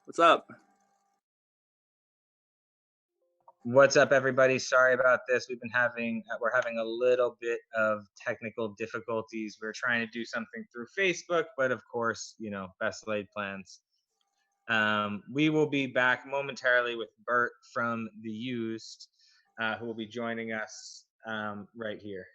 What's up? What's up, everybody? Sorry about this. We're having a little bit of technical difficulties. We're trying to do something through Facebook, but of course, best laid plans. We will be back momentarily with Bert from The Used, who will be joining us right here.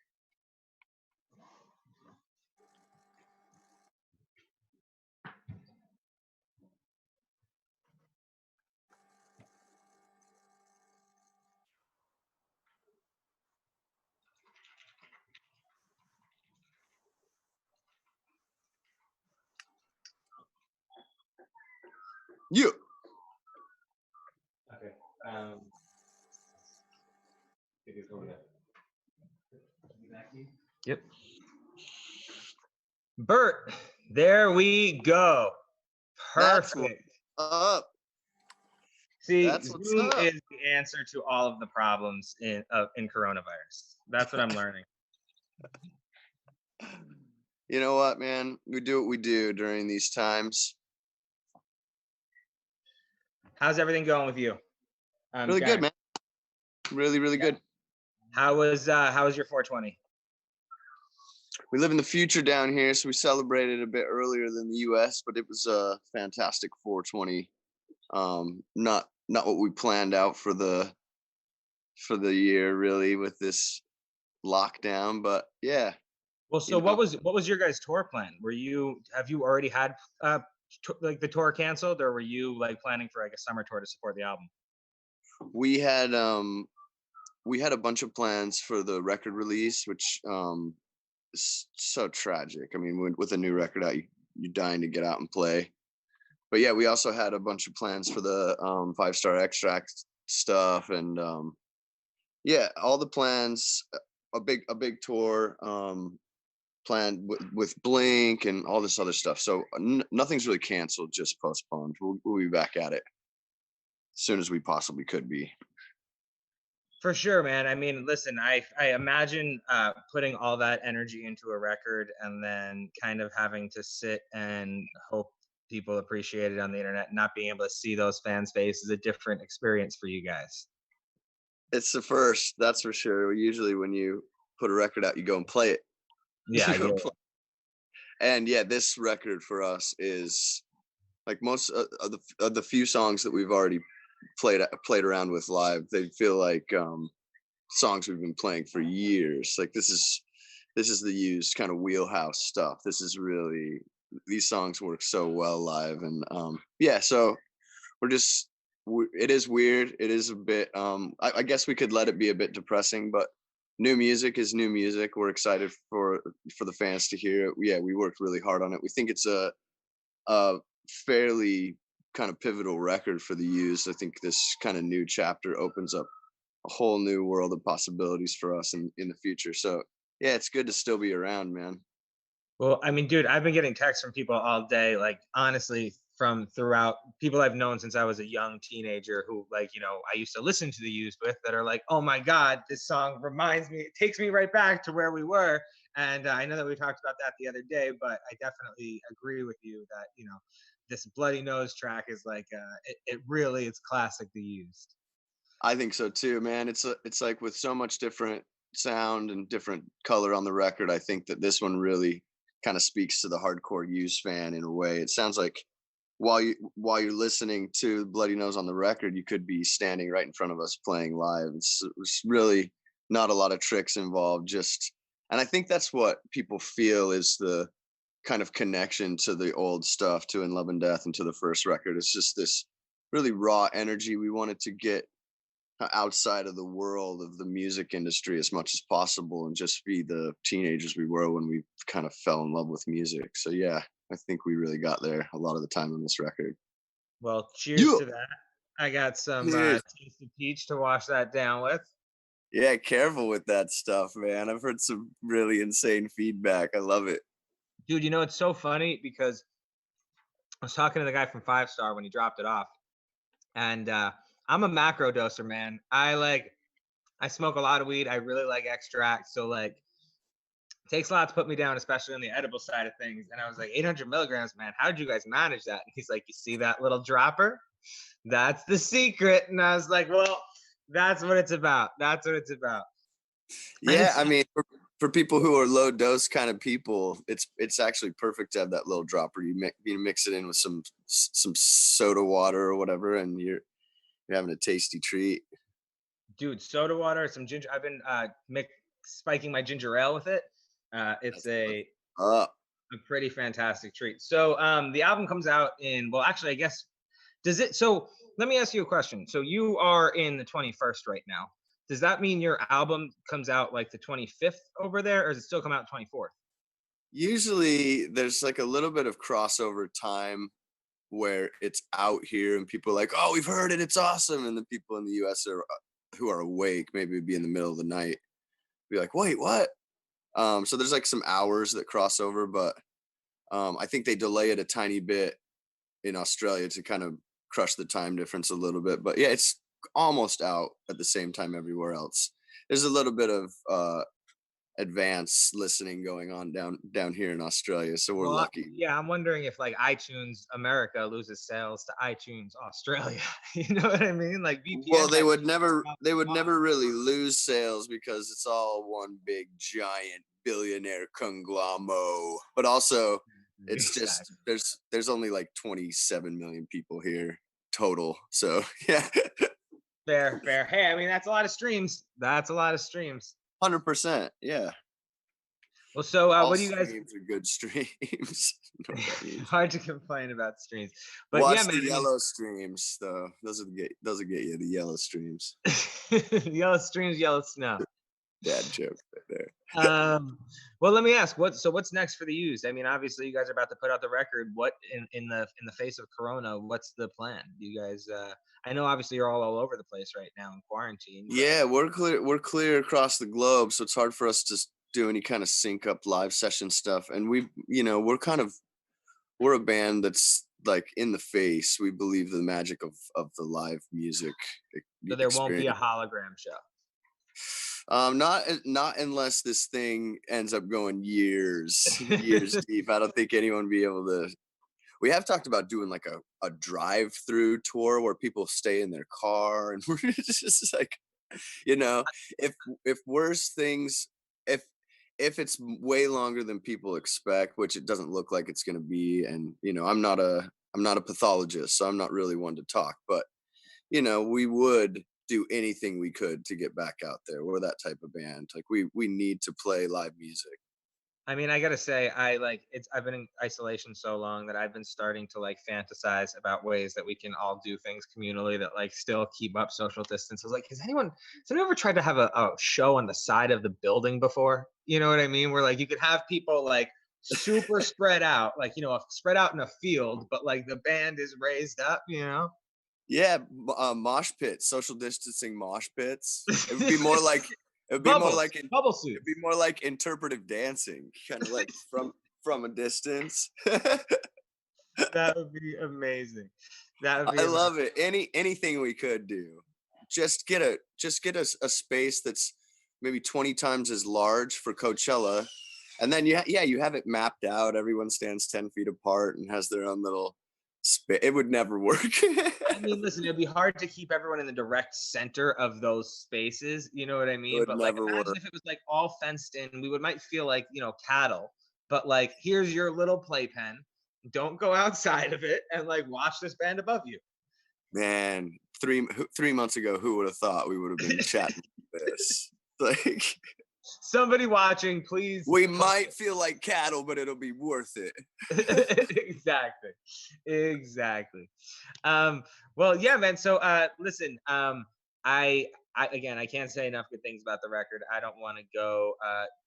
You. Okay. Yep. Bert, there we go. That's what's Perfect. up. See, That's what's Zoom up. is the answer to all of the problems in coronavirus. That's what I'm learning. You know what, man? We do what we do during these times. How's everything going with you? Really good, man. Really, really good. How was your 420? We live in the future down here, so we celebrated a bit earlier than the US, but it was a fantastic 420. Not what we planned out for the year really with this lockdown, but yeah. Well, so what was your guys' tour plan? Have you already had like the tour canceled, or were you like planning for like a summer tour to support the album? We had a bunch of plans for the record release, which is so tragic. I mean, with a new record out, you're dying to get out and play. But yeah, we also had a bunch of plans for the 5-star extract stuff, and yeah, all the plans. A big tour planned with Blink and all this other stuff. So nothing's really canceled, just postponed. We'll be back at it as soon as we possibly could be. For sure, man. I mean, listen, I imagine putting all that energy into a record and then kind of having to sit and hope people appreciate it on the internet, not being able to see those fans' faces, is a different experience for you guys. It's the first, that's for sure. Usually when you put a record out, you go and play it. Yeah, And yeah, this record for us is like most of the few songs that we've already played around with live. They feel like songs we've been playing for years. Like this is the Used kind of wheelhouse stuff. This is really, these songs work so well live, and yeah. So it is weird. It is a bit. I guess we could let it be a bit depressing, but new music is new music. We're excited for the fans to hear it. Yeah, we worked really hard on it. We think it's a fairly kind of pivotal record for the Used. I think this kind of new chapter opens up a whole new world of possibilities for us in the future. So yeah, it's good to still be around, man. Well, I mean, dude, I've been getting texts from people all day, like honestly, from throughout people I've known since I was a young teenager who, like, I used to listen to the Used with, that are like, oh my God, this song reminds me, it takes me right back to where we were. And I know that we talked about that the other day, but I definitely agree with you that, this Bloody Nose track is like, it's classic The Used. I think so too, man. It's like with so much different sound and different color on the record, I think that this one really kind of speaks to the hardcore Used fan in a way. It sounds like while you're listening to Bloody Nose on the record, you could be standing right in front of us playing live. It's really not a lot of tricks involved, and I think that's what people feel is the kind of connection to the old stuff, to In Love and Death and to the first record. It's just this really raw energy we wanted to get outside of the world of the music industry as much as possible, and just be the teenagers we were when we kind of fell in love with music. So yeah, I think we really got there a lot of the time on this record. Well, cheers to that. I got some Tasty Peach to wash that down with. Yeah, careful with that stuff, man. I've heard some really insane feedback. I love it. Dude, it's so funny because I was talking to the guy from 5-star when he dropped it off. And I'm a macro doser, man. I smoke a lot of weed. I really like extract. So like takes a lot to put me down, especially on the edible side of things. And I was like, 800 milligrams, man. How did you guys manage that? And he's like, you see that little dropper? That's the secret. And I was like, well, that's what it's about. That's what it's about. Yeah, I mean, for people who are low dose kind of people, it's actually perfect to have that little dropper. You mix it in with some soda water or whatever, and you're having a tasty treat. Dude, soda water, some ginger. I've been spiking my ginger ale with it. It's Uh, a pretty fantastic treat. So the album comes out in, well, actually, I guess, does it? So let me ask you a question. So you are in the 21st right now. Does that mean your album comes out like the 25th over there, or does it still come out 24th? Usually there's like a little bit of crossover time where it's out here and people are like, oh, we've heard it, it's awesome. And the people in the US who are awake, maybe it'd be in the middle of the night, be like, wait, what? So there's like some hours that cross over, but I think they delay it a tiny bit in Australia to kind of crush the time difference a little bit. But yeah, it's almost out at the same time everywhere else. There's a little bit of advanced listening going on down here in Australia, so we're lucky. Yeah, I'm wondering if like iTunes America loses sales to iTunes Australia. You know what I mean? Like VPN. Well, they would never really lose sales because it's all one big giant billionaire conglomerate. But also, it's just there's only like 27 million people here total. So yeah. Fair. Hey, I mean that's a lot of streams. 100%. Yeah. Well, so what do you guys? Streams are good streams. Hard to complain about streams, but watch yeah, man, the yellow streams though. Those will get you, the yellow streams. Yellow streams, yellow snow. Bad joke right there. Well, let me ask, what's next for the Used? I mean, obviously, you guys are about to put out the record. What in the face of Corona? What's the plan? You guys, I know obviously you're all over the place right now in quarantine. Yeah, we're clear across the globe, so it's hard for us to do any kind of sync up live session stuff. And we're a band that's like in the face. We believe the magic of the live music. So there won't be a hologram show. Not unless this thing ends up going years deep. I don't think anyone would be able to. We have talked about doing like a drive-through tour where people stay in their car, and we're just like, if worse things, if it's way longer than people expect, which it doesn't look like it's going to be, and I'm not a pathologist, so I'm not really one to talk, but we would do anything we could to get back out there. We're that type of band. Like we need to play live music. I mean, I gotta say, I've been in isolation so long that I've been starting to like fantasize about ways that we can all do things communally that like still keep up social distance. I was like, has anyone ever tried to have a show on the side of the building before? You know what I mean? Where like you could have people like super spread out, like, spread out in a field, but like the band is raised up, Yeah, mosh pits, social distancing mosh pits. It would be more like bubble suits. It'd be more like interpretive dancing, kind of like from a distance. That would be amazing. I love it. Anything we could do, just get a space that's maybe 20 times as large for Coachella, and then you have it mapped out. Everyone stands 10 feet apart and has their own little. It would never work. I mean, listen, it'd be hard to keep everyone in the direct center of those spaces. You know what I mean? But like, imagine if it was like all fenced in, we might feel like, cattle. But like, here's your little playpen. Don't go outside of it and like watch this band above you. Man, 3 months ago, who would have thought we would have been chatting this? Like. Somebody watching, please. We might feel like cattle, but it'll be worth it. Exactly. Well, yeah, man. So, listen, I can't say enough good things about the record. I don't want to go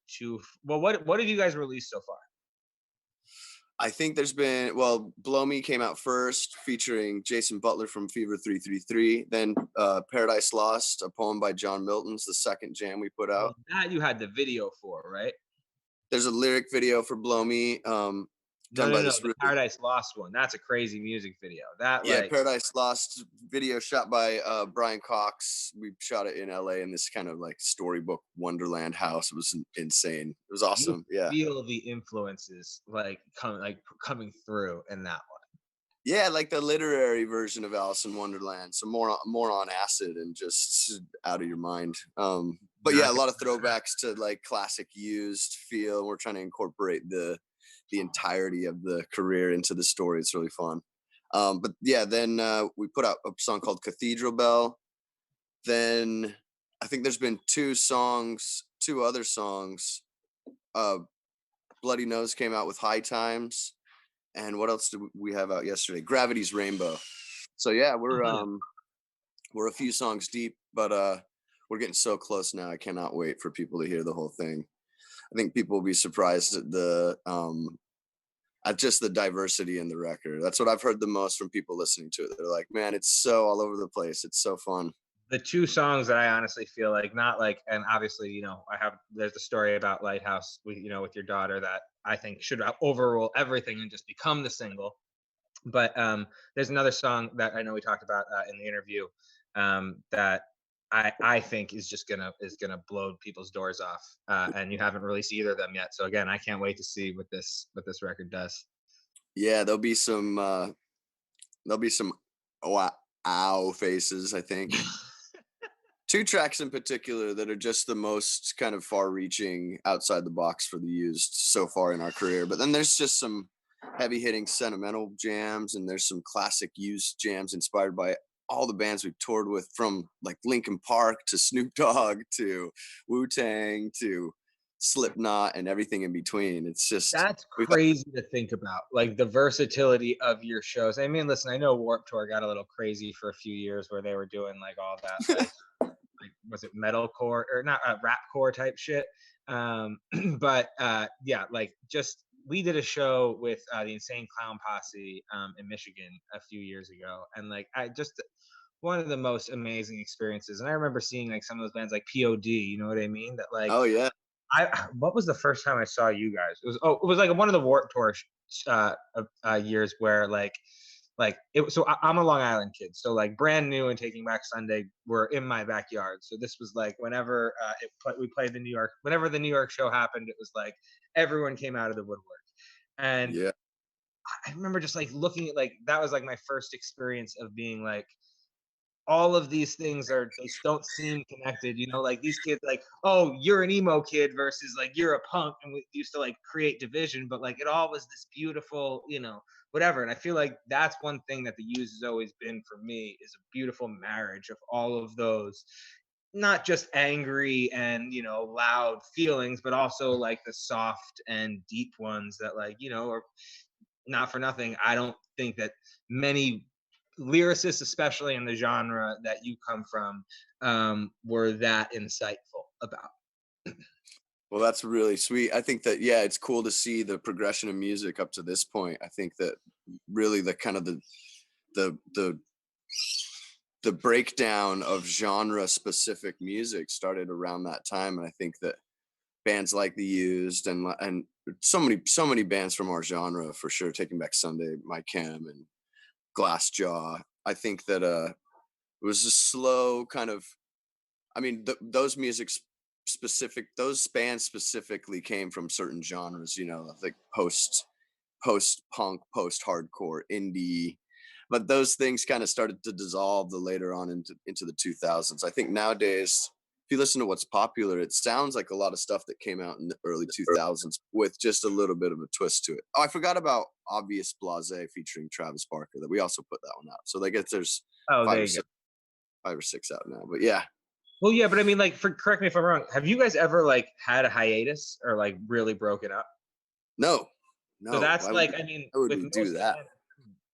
too well. What have you guys released so far? I think there's been, Blow Me came out first, featuring Jason Butler from Fever 333. Then Paradise Lost, a poem by John Milton's the second jam we put out. That you had the video for, right? There's a lyric video for Blow Me. No, done no, by no, this the really, Paradise Lost one. That's a crazy music video. That yeah, like Paradise Lost video shot by Brian Cox. We shot it in LA in this kind of like storybook Wonderland house. It was insane. It was you awesome. Yeah. feel the influences coming through in that one. Yeah, like the literary version of Alice in Wonderland. So more on acid and just out of your mind. But yeah, Not a gonna lot of throwbacks to like classic used feel. We're trying to incorporate the entirety of the career into the story. It's really fun. But yeah, then we put out a song called Cathedral Bell. Then I think there's been two other songs. Uh, Bloody Nose came out with High Times, and what else did we have out yesterday? Gravity's Rainbow. So yeah, we're a few songs deep, but we're getting so close now. I cannot wait for people to hear the whole thing. I think people will be surprised at just the diversity in the record. That's what I've heard the most from people listening to it. They're like, man, it's so all over the place. It's so fun. the two songs that I honestly feel like not like, and obviously, there's a story about Lighthouse, with your daughter that I think should overrule everything and just become the single. But there's another song that I know we talked about in the interview that I think is gonna blow people's doors off, and you haven't released either of them yet. So again, I can't wait to see what this record does. Yeah, there'll be some wow, ow faces, I think. Two tracks in particular that are just the most kind of far reaching outside the box for the used so far in our career. But then there's just some heavy hitting sentimental jams, and there's some classic used jams inspired by all the bands we've toured with, from like Linkin Park to Snoop Dogg to Wu Tang to Slipknot and everything in between. It's just That's we've had, crazy to think about, like the versatility of your shows. I mean, listen, I know Warped Tour got a little crazy for a few years where they were doing like all that, like was it metalcore or not rapcore type shit. But yeah, like just we did a show with the Insane Clown Posse in Michigan a few years ago, and like I just one of the most amazing experiences. And I remember seeing like some of those bands like POD, you know what I mean? That like oh yeah, what was the first time I saw you guys? It was like one of the Warped Tour years where I'm a Long Island kid, so like Brand New and Taking Back Sunday were in my backyard. So this was like whenever we played the New York, whenever the New York show happened, it was like everyone came out of the woodwork. And yeah. I remember just like looking at like that was like my first experience of being like all of these things they don't seem connected, like these kids like, oh, you're an emo kid versus like you're a punk, and we used to like create division, but like it all was this beautiful, whatever. And I feel like that's one thing that the Used has always been for me, is a beautiful marriage of all of those, not just angry and loud feelings, but also like the soft and deep ones that like are not for nothing. I don't think that many lyricists, especially in the genre that you come from, were that insightful about. Well, that's really sweet. I think that, yeah, it's cool to see the progression of music up to this point. I think that really the kind of the the the breakdown of genre specific music started around that time, and I think that bands like The Used and so many bands from our genre, for sure, Taking Back Sunday, My Chem, and Glassjaw. I think that it was a slow kind of, I mean, those those bands specifically came from certain genres, like post punk, post hardcore, indie. But those things kind of started to dissolve the later on into the 2000s. I think nowadays, if you listen to what's popular, it sounds like a lot of stuff that came out in the early 2000s with just a little bit of a twist to it. Oh, I forgot about Obvious Blase featuring Travis Barker, that we also put that one out. So I guess there's Oh, five there or you go. six, 5 or 6 out now. But yeah, Well, yeah, but I mean, like, correct me if I'm wrong. Have you guys ever like had a hiatus or like really broken up? no, So no. that's like, I mean, Why would with we do that?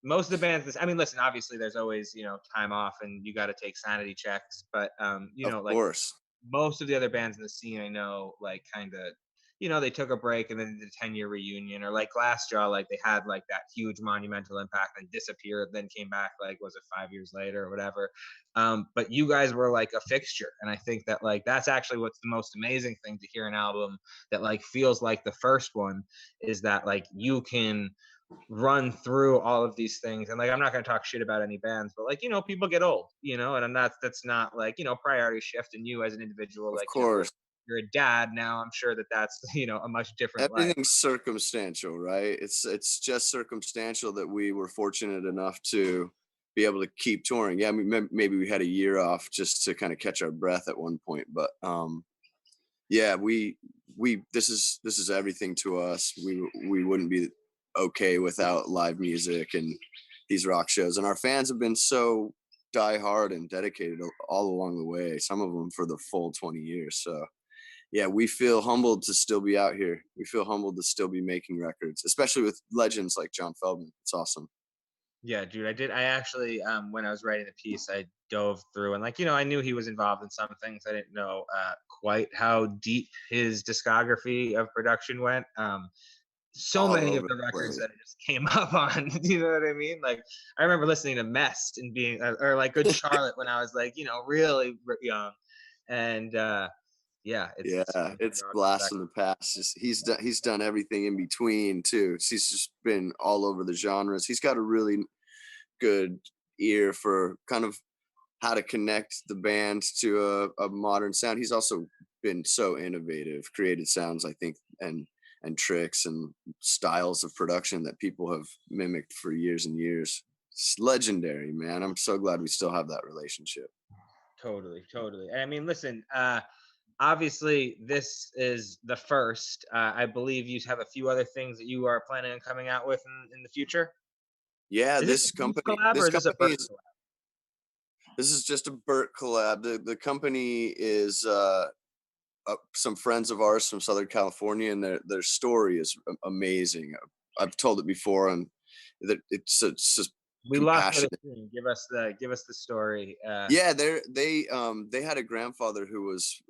most of the bands, I mean, listen, obviously there's always, time off and you got to take sanity checks, but Of like course. most of the other bands in the scene I know, like kind of they took a break and then did a 10-year reunion, or like Glassjaw, like they had like that huge monumental impact and disappeared, then came back like was it 5 years later or whatever. But you guys were like a fixture, and I think that like that's actually what's the most amazing thing to hear an album that like feels like the first one, is that like you can run through all of these things. And like I'm not going to talk shit about any bands, but like people get old, and I'm not, that's not like priority shift, and you as an individual, Of like course, you're a dad now, I'm sure that that's a much different life. everything's circumstantial, right? It's just circumstantial that we were fortunate enough to be able to keep touring. Yeah, I mean, maybe we had a year off just to kind of catch our breath at one point, but yeah, we this is everything to us. We wouldn't be okay without live music and these rock shows, and our fans have been so diehard and dedicated all along the way, some of them for the full 20 years. So yeah, we feel humbled to still be out here. We feel humbled to still be making records, especially with legends like John Feldmann. It's awesome. Yeah, dude, I actually when I was writing the piece, I dove through, and like I knew he was involved in some things. I didn't know quite how deep his discography of production went. So All many of over the the records place. that I just came up on. You know what I mean? Like I remember listening to Mest and being, or like Good Charlotte when I was like really young, and yeah, Yeah, it's been it's hard to look blast back. from the past. He's done everything in between too. He's just been all over the genres. He's got a really good ear for kind of how to connect the band to a modern sound. He's also been so innovative, created sounds, I think, and tricks and styles of production that people have mimicked for years and years. It's legendary, man. I'm so glad we still have that relationship. Totally, totally. And I mean, listen, obviously this is the first. I believe you have a few other things that you are planning on coming out with in the future. Yeah, Is this a this Juice company, collab or this is this a company Bert is collab? this is just a Burt collab. The company is some friends of ours from Southern California, and their story is amazing. I've told it before, and that it's just We lost you at compassionate. the screen. Give us the story. Yeah, they had a grandfather who was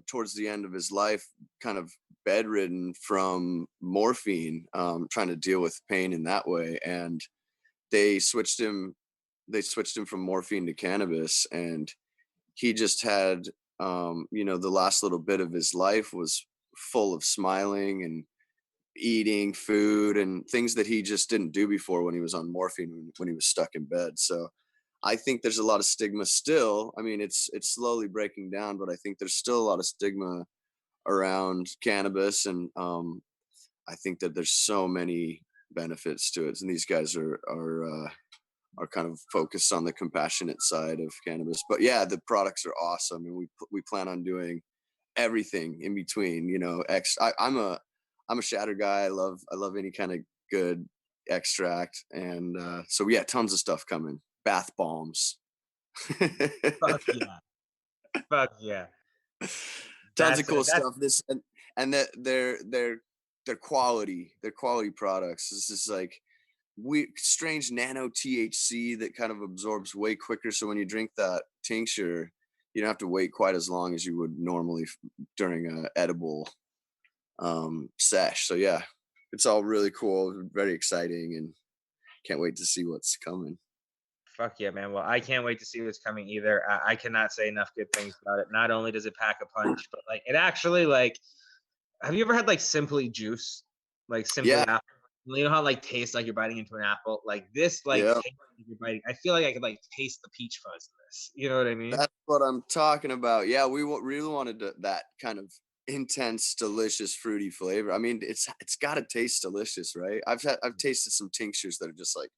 towards the end of his life kind of bedridden from morphine, trying to deal with pain in that way, and they switched him they switched him from morphine to cannabis, and he just had the last little bit of his life was full of smiling and eating food and things that he just didn't do before when he was on morphine, when he was stuck in bed. So I think there's a lot of stigma still. I mean, it's slowly breaking down, but I think there's still a lot of stigma around cannabis, and I think that there's so many benefits to it, and these guys are kind of focused on the compassionate side of cannabis. But yeah, the products are awesome, and we plan on doing everything in between. I'm a shatter guy. I love any kind of good extract, and so yeah, tons of stuff coming. Bath bombs. Fuck yeah, fuck yeah. Tons of cool That's stuff. And that their quality products. This is like we strange nano THC that kind of absorbs way quicker. So when you drink that tincture, you don't have to wait quite as long as you would normally during a edible sesh. So yeah, it's all really cool, very exciting, and can't wait to see what's coming. fuck yeah, man. Well, I can't wait to see what's coming either. I cannot say enough good things about it. Not only does it pack a punch, but like it actually like. Have you ever had like Simply Juice, like Yeah, Simply Apple? You know how it, like tastes like you're biting into an apple. Like this, like yeah, tastes like you're biting. I feel like I could like taste the peach fuzz in this. You know what I mean? that's what I'm talking about. Yeah, really wanted that kind of intense, delicious, fruity flavor. I mean, it's got to taste delicious, right? I've tasted some tinctures that are just like,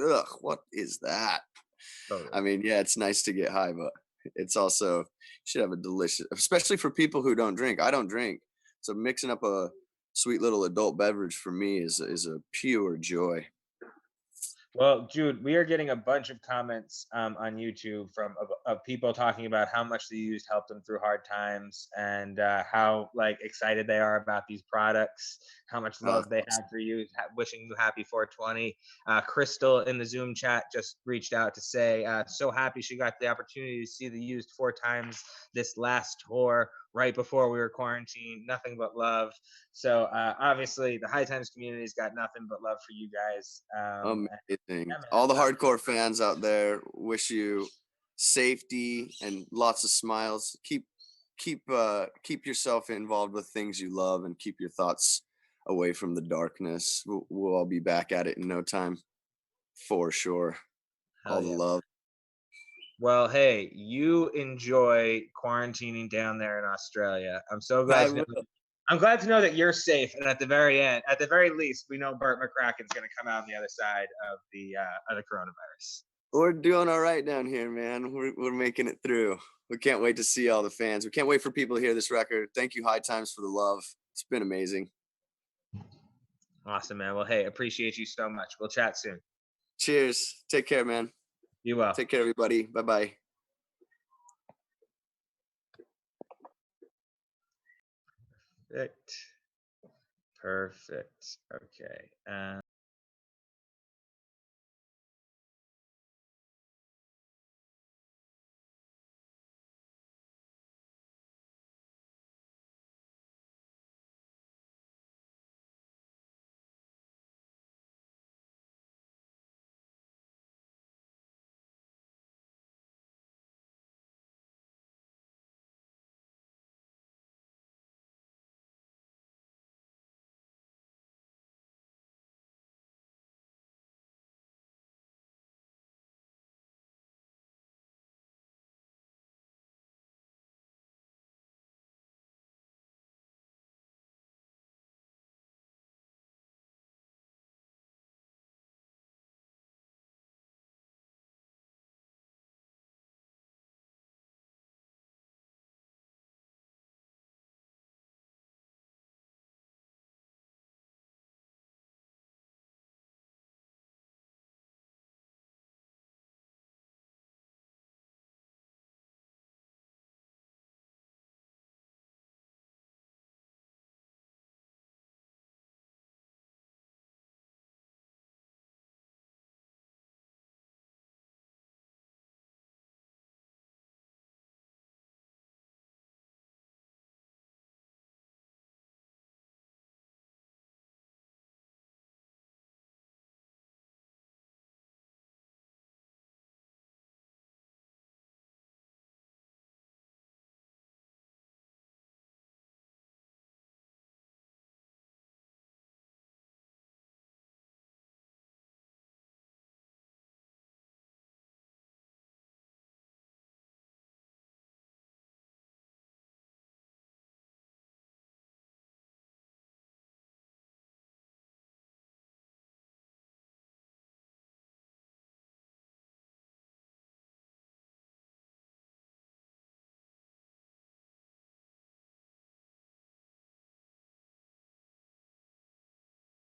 ugh, what is that? I Totally. mean, yeah, it's nice to get high, but it's also should have a delicious, especially for people who don't drink. I don't drink, so mixing up a sweet little adult beverage for me is a pure joy. Well, Jude, we are getting a bunch of comments on YouTube of people talking about how much the used helped them through hard times, and how like excited they are about these products, how much Oh, love they have for you, wishing you happy 420. Crystal in the Zoom chat just reached out to say, so happy she got the opportunity to see the used 4 times this last tour right before we were quarantined. Nothing but love. So obviously, the High Times community's got nothing but love for you guys. amazing. Yeah, man, All it's the not. hardcore fans out there wish you safety and lots of smiles. Keep yourself involved with things you love and keep your thoughts away from the darkness. We'll all be back at it in no time for sure. Hell All the yeah. love. Well, hey, you enjoy quarantining down there in Australia. I'm so I glad to know. will. I'm glad to know that you're safe, and at the very end, at the very least, we know Bert McCracken's going to come out on the other side of the coronavirus. We're doing all right down here, man. We're making it through. We can't wait to see all the fans. We can't wait for people to hear this record. Thank you, High Times, for the love. It's been amazing. Awesome, man. Well, hey, appreciate you so much. We'll chat soon. Cheers. Take care, man. You well. Take care, everybody. Bye bye. Perfect. Perfect. Okay.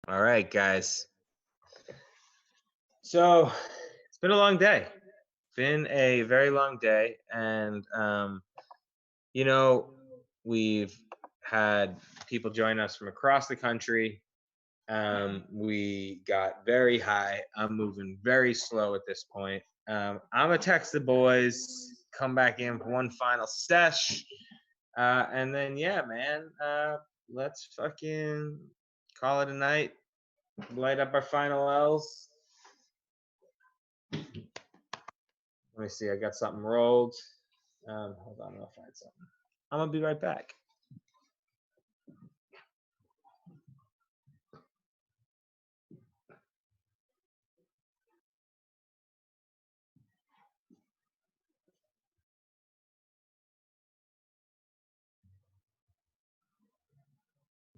All right, guys. So it's been a long day. Been a very long day, and you know, we've had people join us from across the country. We got very high. I'm moving very slow at this point. I'm gonna text the boys, come back in for one final sesh, and then yeah, man, let's fucking call it a night. Light up our final L's. Let me see. I got something rolled. Hold on, I'll find something. I'm gonna be right back.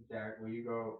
Derek, will you go?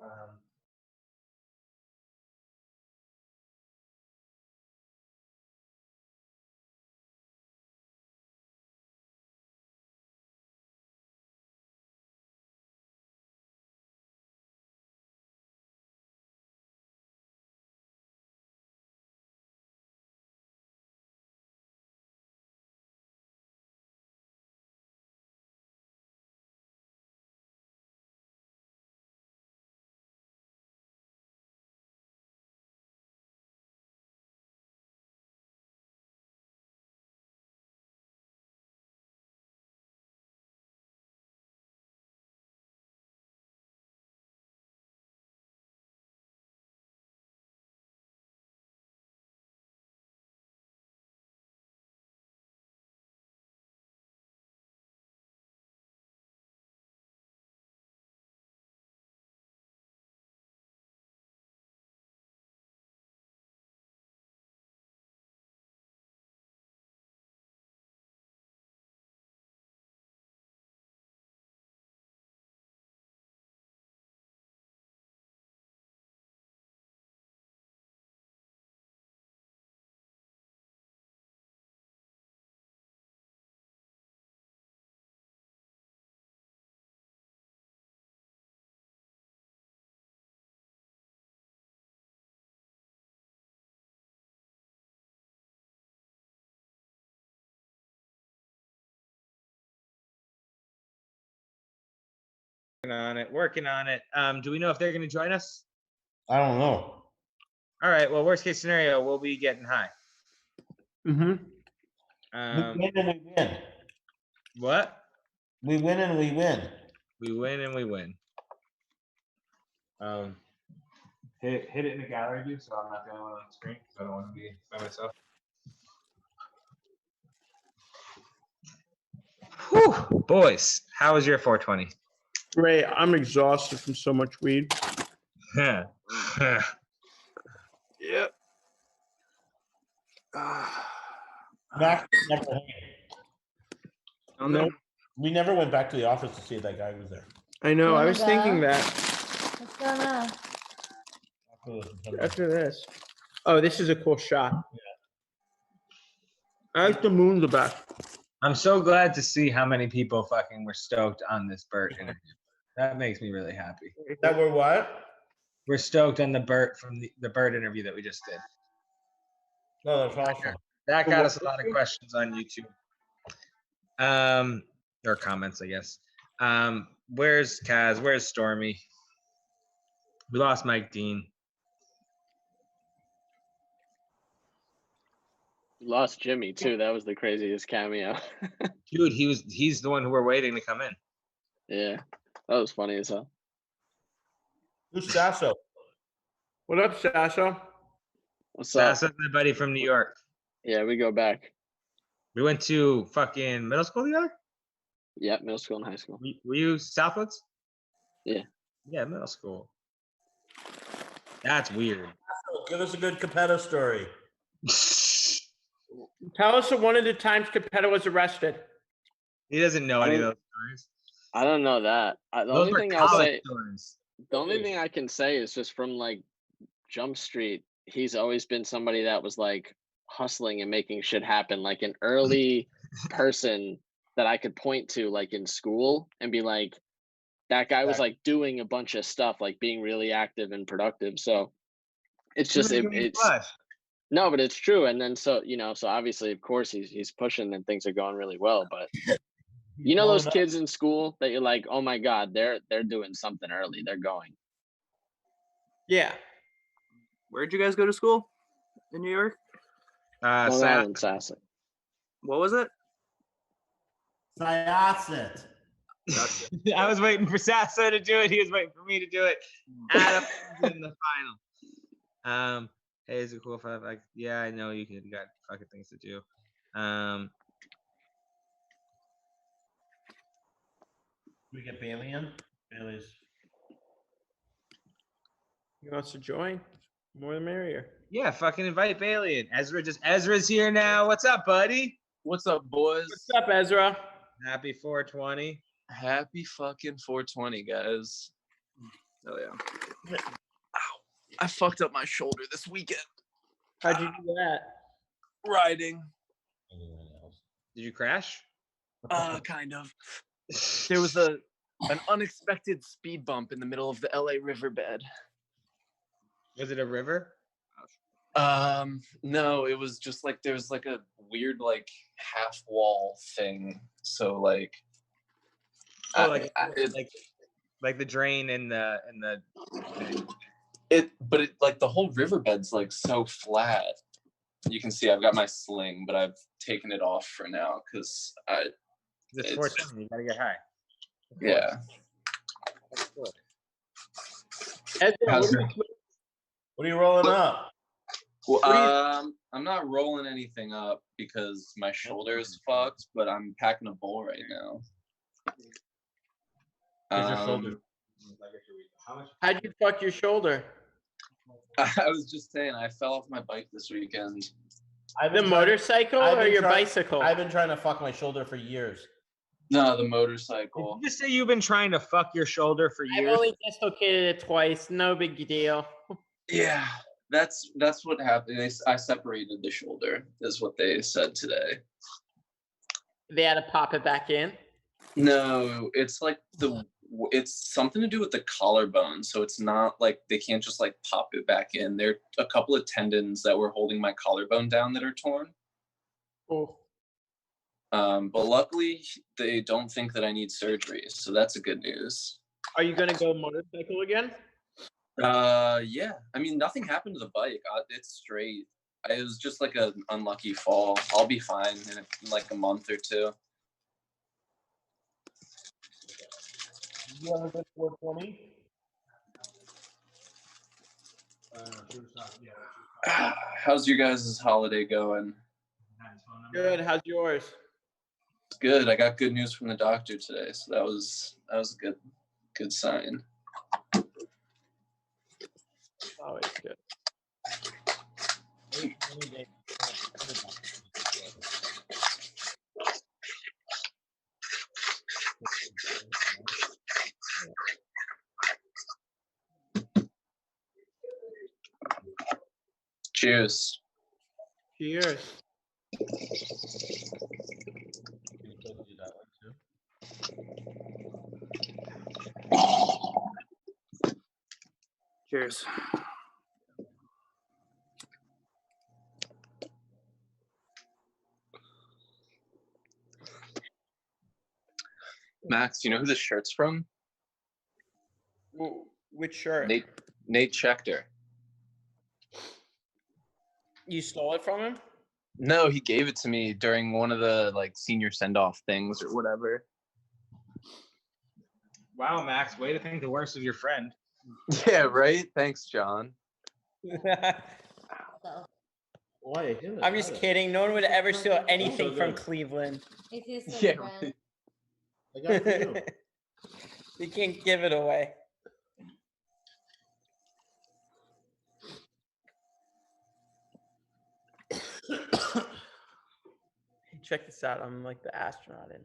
Working on it. Do we know if they're going to join us? I don't know. All right. Well, worst case scenario, we'll be getting high. We win and we win. What? We win and we win. We win and we win. Hit it in the gallery view, so I'm not the only one on the screen. So I don't want to be by myself. Whew, boys, how was your 420? Ray, I'm exhausted from so much weed. Yep. Max never No, We never went back to the office to see if that guy was there. I know. I was thinking that What's going on? after this. Oh, this is a cool shot. I like the moon the best. I'm so glad to see how many people fucking were stoked on this Bert interview. That makes me really happy. That were what? We're stoked on the Bert from the Bert interview that we just did. No, that's awesome. That got us a lot of questions on YouTube. Or comments, I guess. Where's Kaz? Where's Stormy? We lost Mike Dean. Lost Jimmy too. That was the craziest cameo. Dude, he's the one who we're waiting to come in. Yeah, that was funny as hell. Who's Sasso? What up, Sasso? What's up? Sassa's my buddy from New York. Yeah, we go back. We went to fucking middle school together? Yeah, middle school and high school. Were you Southwoods? Yeah. Yeah, middle school. That's weird. Give us a good Capetta story. Tell us one of the times Capetta was arrested. He doesn't know any of those stories. I don't know that. The Those only were thing I'll college say, stories. the only thing I can say is just from like Jump Street, he's always been somebody that was like hustling and making shit happen, like an early person that I could point to like in school and be like, that guy was like doing a bunch of stuff, like being really active and productive. So it's just it's no, but it's true. And then so so obviously of course he's pushing and things are going really well. But you know those kids in school that you're like, oh my God, they're doing something early. They're going. Yeah. Where'd you guys go to school in New York? Long Island, Sasset. What was it? Syosset. I was waiting for Sasso to do it. He was waiting for me to do it. Adam was in the final. Hey, is it cool if I yeah, I know you got fucking things to do. We get Bailey in? Bailey's. He wants to join. More the merrier. Yeah, fucking invite Bailey in. Ezra's here now. What's up, buddy? What's up, boys? What's up, Ezra? Happy 420. Happy fucking 420, guys. Oh yeah. Ow. I fucked up my shoulder this weekend. How'd you do that? Riding. Did you crash? Kind of. There was an unexpected speed bump in the middle of the LA riverbed. Was it a river? No, it was just like there was like a weird like half wall thing. So like like the drain in the but like the whole riverbed's like so flat. You can see I've got my sling, but I've taken it off for now because it's 420. You gotta get high. Yeah. Ezra, What are you rolling up? Well, I'm not rolling anything up because my shoulder is fucked, but I'm packing a bowl right now. how'd you fuck your shoulder? I was just saying I fell off my bike this weekend. The motorcycle or your bicycle? I've been trying to fuck my shoulder for years. No, the motorcycle. Did you just say you've been trying to fuck your shoulder for years? I've only dislocated it twice. No big deal. Yeah, that's what happened. I separated the shoulder, is what they said today. They had to pop it back in? No, it's like it's something to do with the collarbone. So it's not like they can't just like pop it back in. There are a couple of tendons that were holding my collarbone down that are torn. Oh. But luckily they don't think that I need surgery. So that's a good news. Are you gonna go motorcycle again? Yeah. I mean, nothing happened to the bike. It's straight. It was just like an unlucky fall. I'll be fine in like a month or two. You have a good 420? How's your guys' holiday going? Good. How's yours? It's good. I got good news from the doctor today, so that was a good sign. Always good. Cheers. Cheers. Cheers. Max, do you know who this shirt's from? Which shirt? Nate Schechter. You stole it from him? No, he gave it to me during one of the like senior send-off things or whatever. Wow, Max, way to think the worst of your friend. Yeah, right? Thanks, John. Why? I'm just kidding. No one would ever steal anything So from good. Cleveland. It is so Yeah, friend. right. I got it for you. You can't give it away. Check this out. I'm like the astronaut in.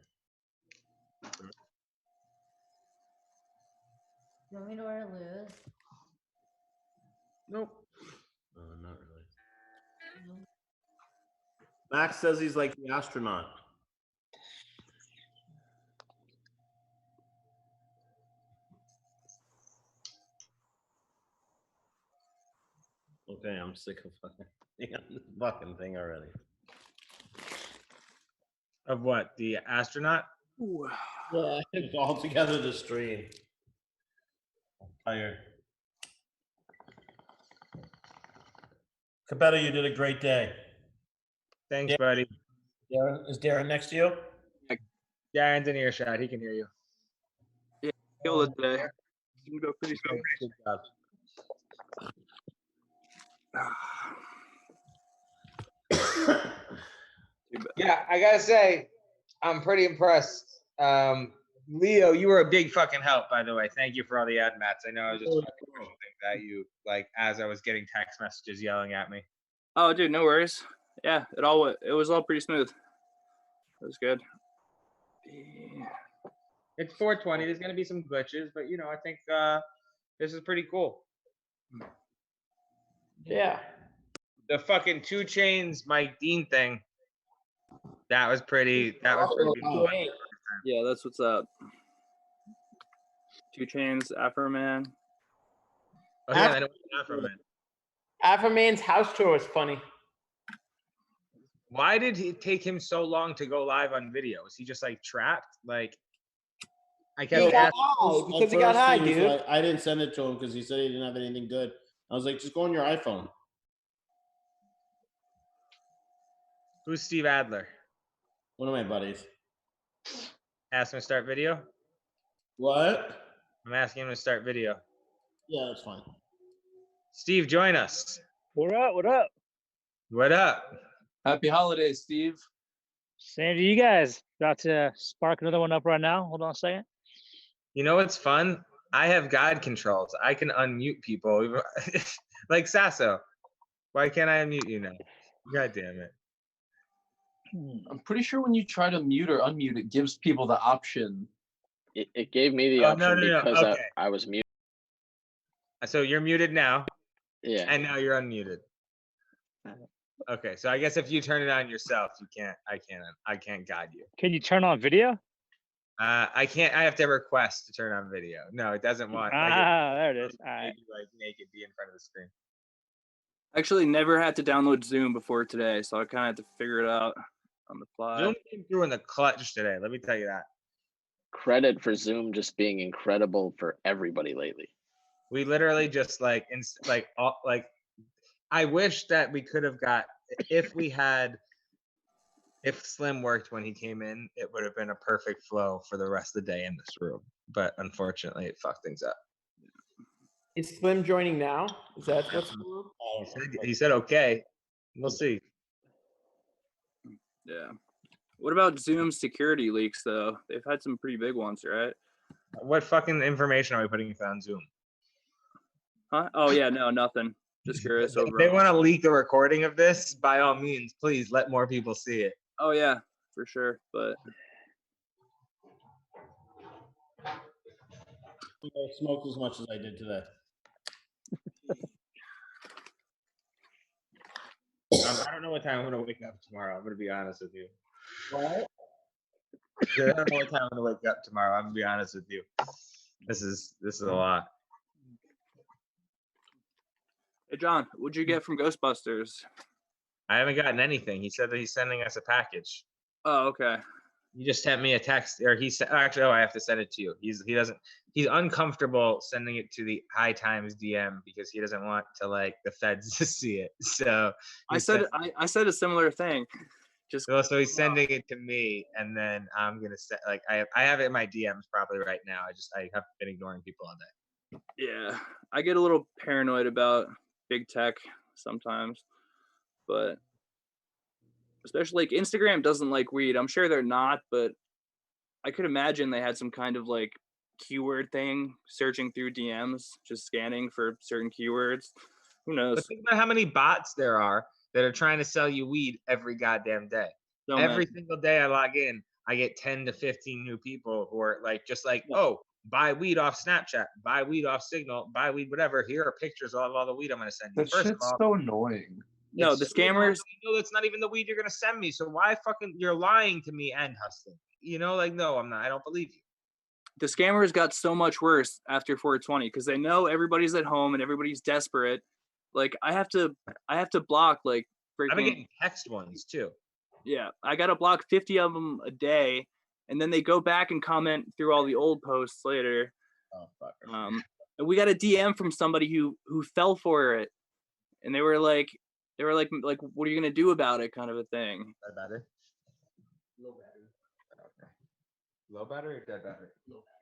You want me to wear a lose? Nope. Not really. Max says he's like the astronaut. Okay, I'm sick of fucking thing already. Of what? The astronaut? Yeah. It's all together the stream. I'm tired. Cabetta, you did a great day. Thanks, Yeah. buddy. Darren, is Darren next to you? Darren's in earshot. He can hear you. Killed it today. You go pretty smooth. Good job. Yeah, I gotta say, I'm pretty impressed. Leo, you were a big fucking help, by the way. Thank you for all the ad mats. I know I was just fucking pushing things at you, like as I was getting text messages yelling at me. Oh, dude, no worries. Yeah, it was all pretty smooth. It was good. It's 420. There's gonna be some glitches, but you know, I think this is pretty cool. Yeah. The fucking 2 Chainz Mike Dean thing. That was pretty. That was pretty cool. Yeah, that's what's up. 2 Chainz, Afroman. Oh yeah, I know Afroman. Afroman's house tour was funny. Why did it take him so long to go live on video? Was he just like trapped? Like, I He kept got asking. high because he got first high, was dude. like- I didn't send it to him because he said he didn't have anything good. I was like, just go on your iPhone. Who's Steve Adler? One of my buddies. Ask him to start video. What? I'm asking him to start video. Yeah, that's fine. Steve, join us. What up? What up? What up? Happy holidays, Steve. Same to you guys. About to spark another one up right now. Hold on a second. You know what's fun? I have God controls. I can unmute people. Like Sasso. Why can't I unmute you now? God damn it. I'm pretty sure when you try to mute or unmute, it gives people the option. It gave me the Oh, option no. because Okay. I was muted. So you're muted now, Yeah. and now you're unmuted. Okay, so I guess if you turn it on yourself, you can't. I can't guide you. Can you turn on video? I can't. I have to request to turn on video. No, it doesn't want. There it is. All right. Like naked, be in front of the screen. Actually, never had to download Zoom before today, so I kind of had to figure it out on the fly. Zoom came through in the clutch today. Let me tell you that. credit for Zoom just being incredible for everybody lately. We literally just like I wish that we could have got if Slim worked when he came in, it would have been a perfect flow for the rest of the day in this room. But unfortunately, it fucked things up. Is Slim joining now? Is that what's going on? He said okay. We'll see. Yeah. What about Zoom security leaks though? They've had some pretty big ones, right? What fucking information are we putting on Zoom? Huh? Oh yeah, no, nothing. Just curious. If they want to leak a recording of this, by all means, please let more people see it. Oh yeah, for sure. But I smoked as much as I did today. I don't know what time I'm gonna wake up tomorrow. I'm gonna be honest with you. What? I don't know what time I'm gonna wake up tomorrow. I'm gonna be honest with you. This is a lot. hey John, what'd you get from Ghostbusters? I haven't gotten anything. He said that he's sending us a package. Oh, okay. He just sent me a text, or he said, actually, I have to send it to you. He's uncomfortable sending it to the High Times DM because he doesn't want to like the feds to see it. So I said a similar thing. So he's sending it to me, and then I'm gonna set like I have it in my DMs probably right now. I have been ignoring people all day. Yeah, I get a little paranoid about big tech sometimes, but especially like Instagram doesn't like weed. I'm sure they're not, but I could imagine they had some kind of like keyword thing searching through DMs, just scanning for certain keywords. Who knows? But think about how many bots there are that are trying to sell you weed every goddamn day. So Every many. single day I log in, I get 10 to 15 new people who are like, just like, oh, buy weed off Snapchat, buy weed off Signal, buy weed, whatever. Here are pictures of all the weed I'm going to send you. That First of shit's all, so annoying. No, the scammers. You know, that's not even the weed you're going to send me. So why fucking you're lying to me and hustling? You know, like, no, I'm not. I don't believe you. The scammers got so much worse after 420 because they know everybody's at home and everybody's desperate. Like I have to block like freaking. I've been getting text ones too. Yeah, I gotta block 50 of them a day, and then they go back and comment through all the old posts later. Oh fuck. And we got a DM from somebody who fell for it, and they were like, what are you gonna do about it, kind of a thing. Dead battery. Low battery. Okay. Low battery or dead battery? Low battery.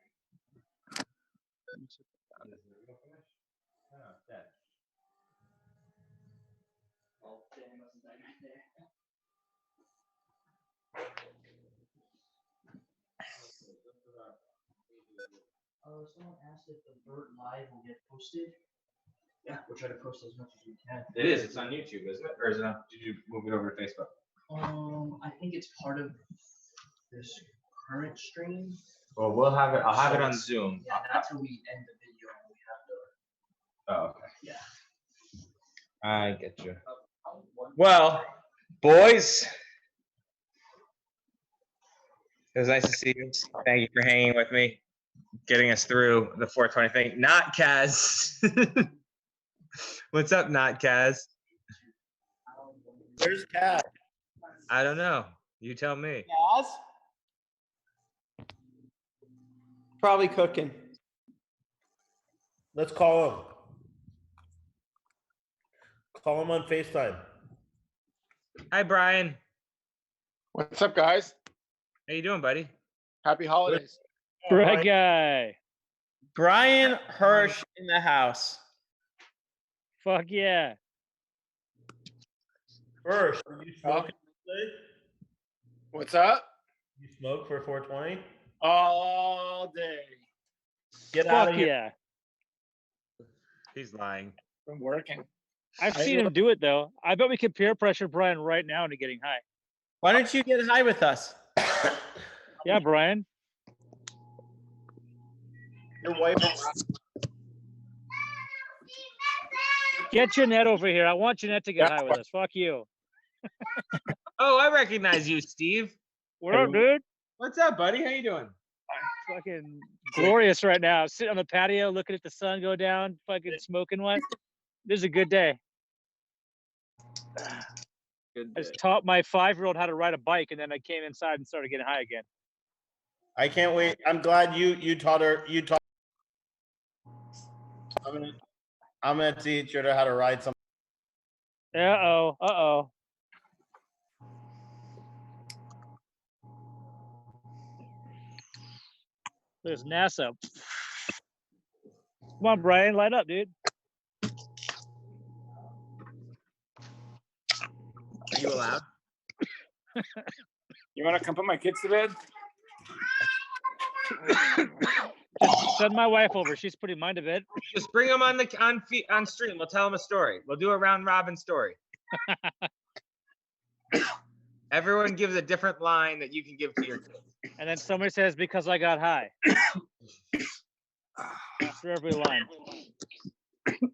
Oh, dead. Oh, damn, wasn't that right there? Someone asked if the Bert Live will get posted. Yeah, we'll try to post as much as we can. It is. It's on YouTube, isn't it? Or is it on? Did you move it over to Facebook? I think it's part of this current stream. Well, we'll have it. I'll have it on Zoom. Yeah, not till we end the video. We have to. Oh, okay. Yeah. I get you. Well, boys, it was nice to see you. Thank you for hanging with me, getting us through the 420 thing. Not Kaz. What's up, not Kaz? Where's Cat? I don't know. You tell me. Yaz? Probably cooking. Let's call him. Call him on FaceTime. Hi, Brian. What's up, guys? How you doing, buddy? Happy holidays. Right guy. Brian Hirsch in the house. Fuck yeah. First, are you smoking today? What's up? You smoke for 420? All day. Get out Fuck of here. yeah. He's lying. Been working. I've seen him do it though. I bet we could peer pressure Brian right now into getting high. Why don't you get high with us? Yeah, Brian. Your wife. Get Jeanette over here. I want Jeanette to get high with us. Fuck you. Oh, I recognize you, Steve. What up, dude? What's up, buddy? How you doing? Fucking glorious right now. Sitting on the patio, looking at the sun go down, fucking smoking one. This is a good day. Good I just taught my 5-year-old how to ride a bike, and then I came inside and started getting high again. I can't wait. I'm glad you taught her. I'm gonna teach her how to ride some. Uh-oh. There's NASA. Come on, Brian, light up, dude. Are you allowed? You want to come put my kids to bed? Just send my wife over. She's putting mine to bed. Just bring them on stream. We'll tell them a story. We'll do a round robin story. Everyone gives a different line that you can give to your kids. And then somebody says, because I got high. After every line. Come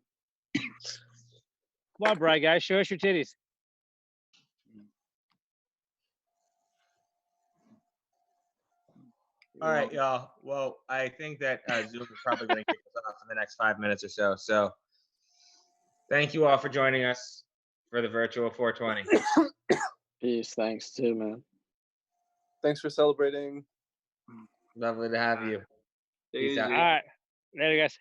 on, Brian, guys. Show us your titties. All right, y'all. Well, I think that Zoom is probably going to kick us off in the next 5 minutes or so. So thank you all for joining us for the virtual 420. Peace. Thanks too, man. Thanks for celebrating. Lovely to have you. Take it Peace out. easy. All right. Later, guys.